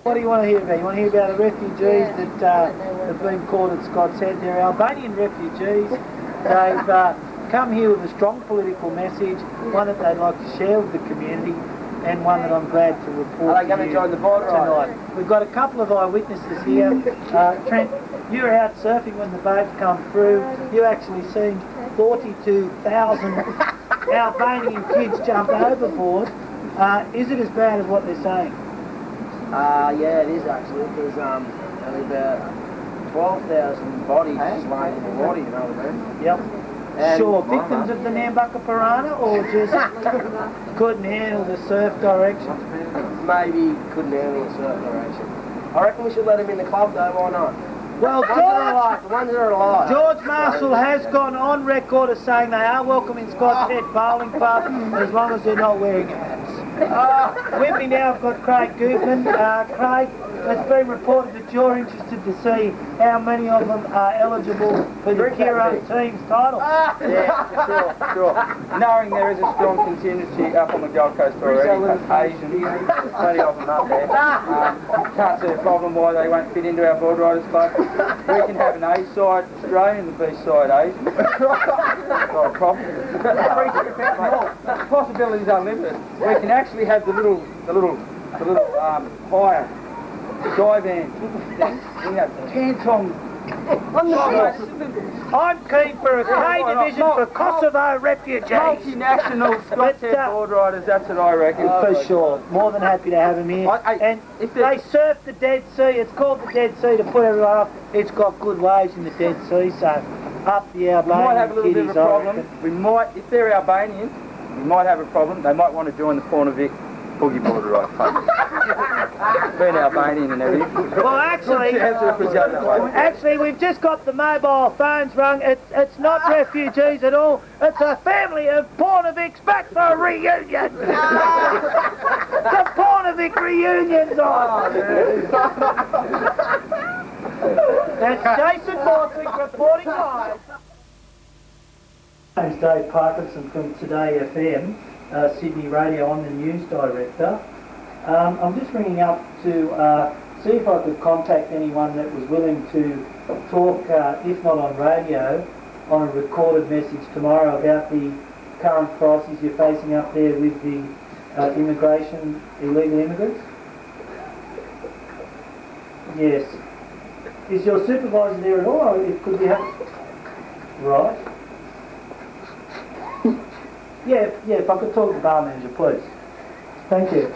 What do you want to hear about? You want to hear about the refugees that have been caught at Scott's Head? They're Albanian refugees. They've come here with a strong political message, one that they'd like to share with the community, and one that I'm glad to report. Are they going to join the boat tonight? We've got a couple of eyewitnesses here. Trent, you were out surfing when the boat come through. You actually seen 42,000 Albanian kids jump overboard. Is it as bad as what they're saying? Yeah, it is actually, because only about 12,000 bodies just laying in the water, you know what I mean? Yep. And sure, victims of the Nambucca Piranha, or just couldn't handle the surf direction? Maybe couldn't handle the surf direction. I reckon we should let them in the club though, why not? Well, the ones that are alive. George Marshall has gone on record as saying they are welcome in Scott's Head Bowling Club as long as they're not wearing hats. With me now I've got Craig Goodman. Craig, it's been reported that you're interested to see how many of them are eligible for the Kiro team's title. Yeah, sure. Knowing there is a strong contingency up on the Gold Coast already, Asian, plenty of them up there. Can't see a problem why they won't fit into our board riders club. We can have an A-side Australian and a B-side Asian. Not a problem. Possibilities are limited. We can actually have the little higher dive-band thing. We have Tantong. I'm keen for a K division for Kosovo refugees. Multinational Scott's Head board riders, that's what I reckon. For sure. More than happy to have them here. And if they surf the Dead Sea, it's called the Dead Sea to put everyone off. It's got good waves in the Dead Sea, so up the Albanian We might have a little bit of a problem. reckon. We might, if they're Albanian, we might have a problem. They might want to join the Pornovic Boogie Board Ride Club. Being Albanian and everything. Well, actually, we've just got the mobile phones rung. It's not refugees at all. It's a family of Pornovics back for a reunion. The Pornovic reunion's on. That's Jason Morswick reporting live. My name's Dave Parkinson from Today FM, Sydney Radio. I'm the news director. I'm just ringing up to see if I could contact anyone that was willing to talk, if not on radio, on a recorded message tomorrow about the current crises you're facing up there with the immigration, illegal immigrants. Yes. Is your supervisor there at all, or could we have... Right. Yeah, if I could talk to the bar manager, please. Thank you.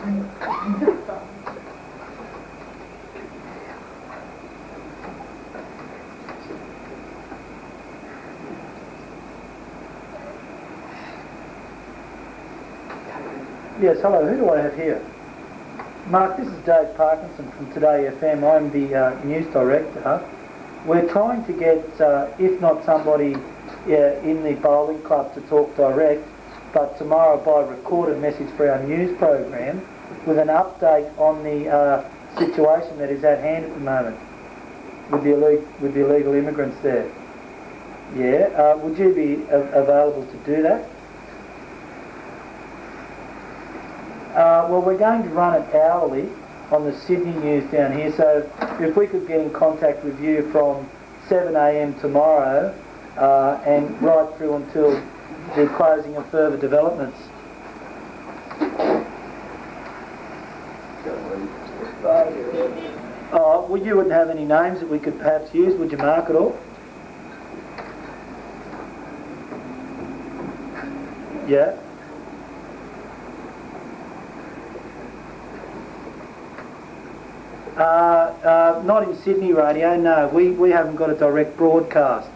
Yes, hello, who do I have here? Mark, this is Dave Parkinson from Today FM. I'm the news director. We're trying to get, if not somebody in the bowling club to talk direct, but tomorrow by recorded message for our news program with an update on the situation that is at hand at the moment with the illegal immigrants there. Yeah, would you be available to do that? Well, we're going to run it hourly on the Sydney news down here, so if we could get in contact with you from 7 a.m. tomorrow and right through until the closing of further developments. Oh, well, you wouldn't have any names that we could perhaps use, would you, Mark, at all? Yeah. Not in Sydney radio, no. We haven't got a direct broadcast.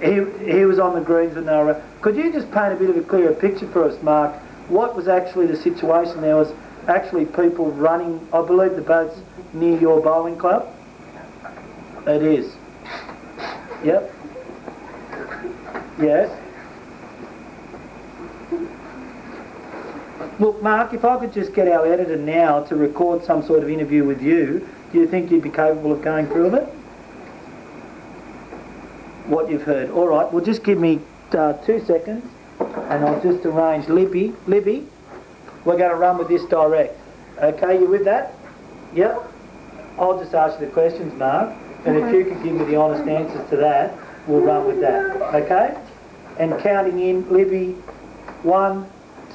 He was on the greens when they were... Could you just paint a bit of a clearer picture for us, Mark? What was actually the situation? There was actually people running, I believe the boat's near your bowling club? It is. Yep. Yes. Look, Mark, if I could just get our editor now to record some sort of interview with you, do you think you'd be capable of going through with it? What you've heard. All right, well, just give me 2 seconds and I'll just arrange Libby, we're going to run with this direct. Okay, you with that? Yep. I'll just ask you the questions, Mark, and if you can give me the honest answers to that, we'll run with that. Okay? And counting in, Libby, 1,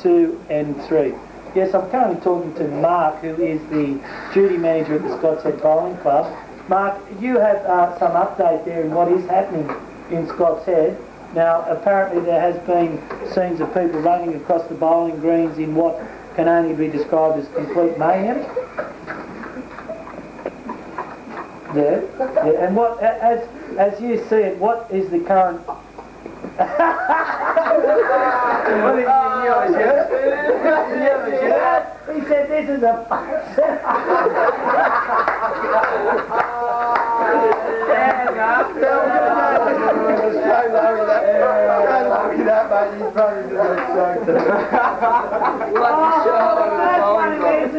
2 and 3. Yes, I'm currently talking to Mark, who is the duty manager at the Scots Head Bowling Club. Mark, you have some update there in what is happening in Scots Head. Now, apparently there has been scenes of people running across the bowling greens in what can only be described as complete mayhem. Yeah. And what, as you see it, what is the current? What did you He said, "This is a."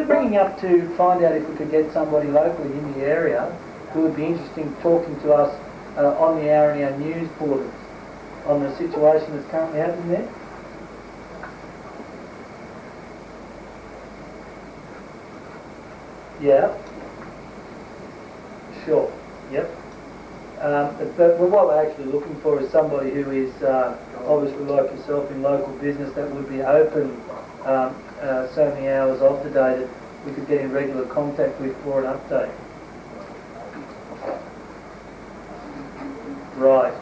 Bringing up to find out if we could get somebody locally in the area who would be interested in talking to us on the hour in our news bulletins on the situation that's currently happening there. Yeah. Sure. Yep. But what we're actually looking for is somebody who is obviously like yourself in local business that would be open so many hours of the day that we could get in regular contact with for an update. Right.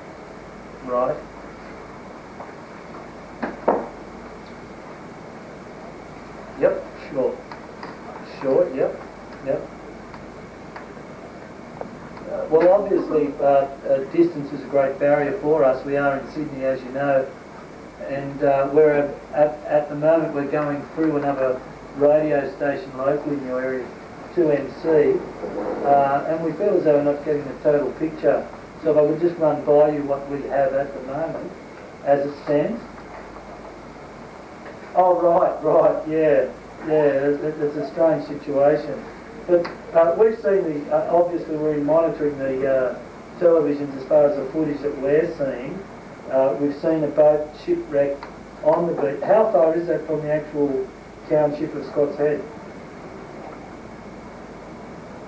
Right. Yep. Sure. Sure. Yep. Yep. Well, obviously, distance is a great barrier for us. We are in Sydney, as you know, and we're at the moment we're going through another radio station locally in your area, 2MC, and we feel as though we're not getting the total picture. So if I would just run by you what we have at the moment, as it stands. Oh, right, yeah, it's a strange situation. But we've seen obviously we're monitoring the televisions as far as the footage that we're seeing. We've seen a boat shipwrecked on the beach. How far is that from the actual township of Scots Head?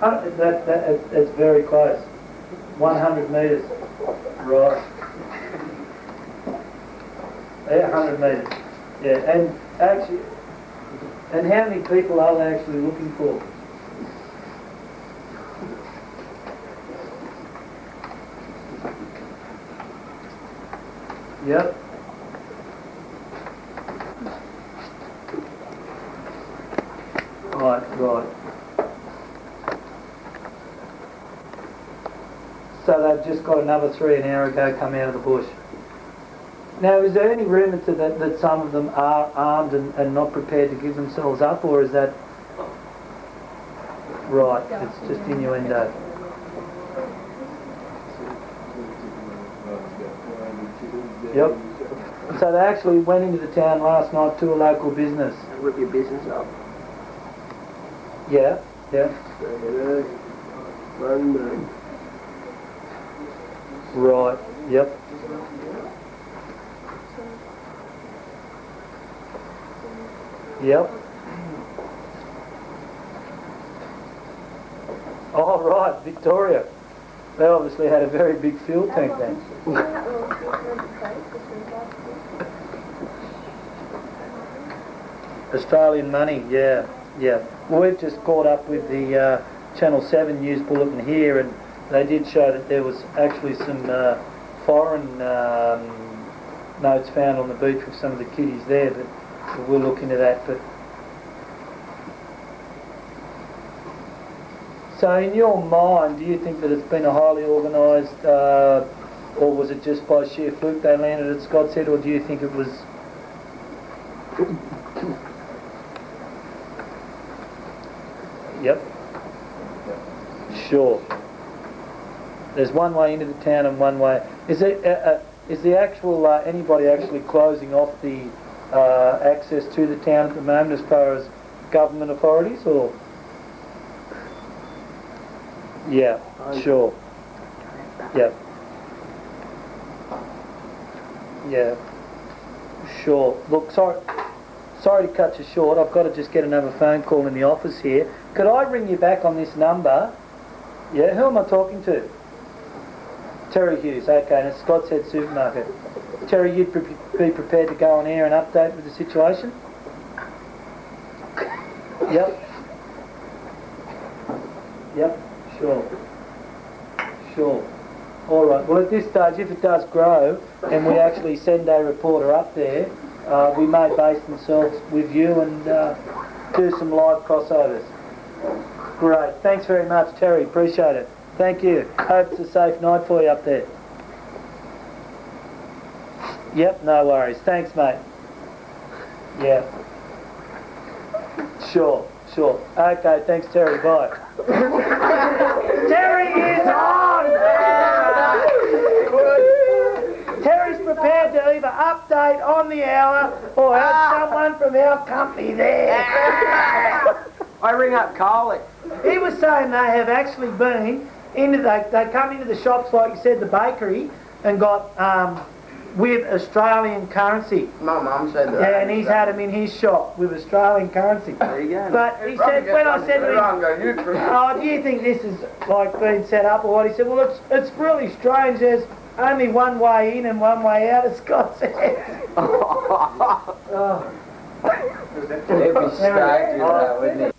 It's very close. 100 metres. Right. Yeah, 100 metres. Yeah, and actually, and how many people are they actually looking for? Yep. Right. So they've just got another 3 an hour ago come out of the bush. Now, is there any rumour to that some of them are armed and not prepared to give themselves up, or is that... Right, it's just innuendo. Yep. So they actually went into the town last night to a local business. And rip your business up. Yeah. Right, yep. Yep. Oh, right, Victoria. They obviously had a very big fuel tank then. Australian money, yeah. Well, we've just caught up with the Channel 7 news bulletin here, and they did show that there was actually some foreign notes found on the beach with some of the kiddies there, but we'll look into that. But so in your mind, do you think that it's been a highly organised, or was it just by sheer fluke they landed at Scots Head, or do you think it was... Yep. Sure. There's one way into the town and one way... Is the actual, anybody actually closing off the access to the town at the moment as far as government authorities, or...? Yeah, sure. Yeah. Yeah. Sure. Look, sorry to cut you short. I've got to just get another phone call in the office here. Could I ring you back on this number? Yeah, who am I talking to? Terry Hughes, okay, and it's Scott's Head Supermarket. Terry, you'd be prepared to go on air and update with the situation? Yep. Yep, sure. Sure. All right, well at this stage, if it does grow and we actually send a reporter up there, we may base themselves with you and do some live crossovers. Great, thanks very much Terry, appreciate it. Thank you. Hope it's a safe night for you up there. Yep, no worries. Thanks, mate. Yeah. Sure. Okay, thanks, Terry. Bye. Terry is on! Terry's prepared to either update on the hour or have someone from our company there. I ring up Carly. He was saying they have actually been they come into the shops, like you said, the bakery, and got with Australian currency. My mum said that. Yeah, and he's had them in his shop with Australian currency. There you go. But he said, when I said to him, oh, do you think this is like being set up or what? He said, well, it's really strange. There's only one way in and one way out, as Scott said. He'd be strange with that, wouldn't he?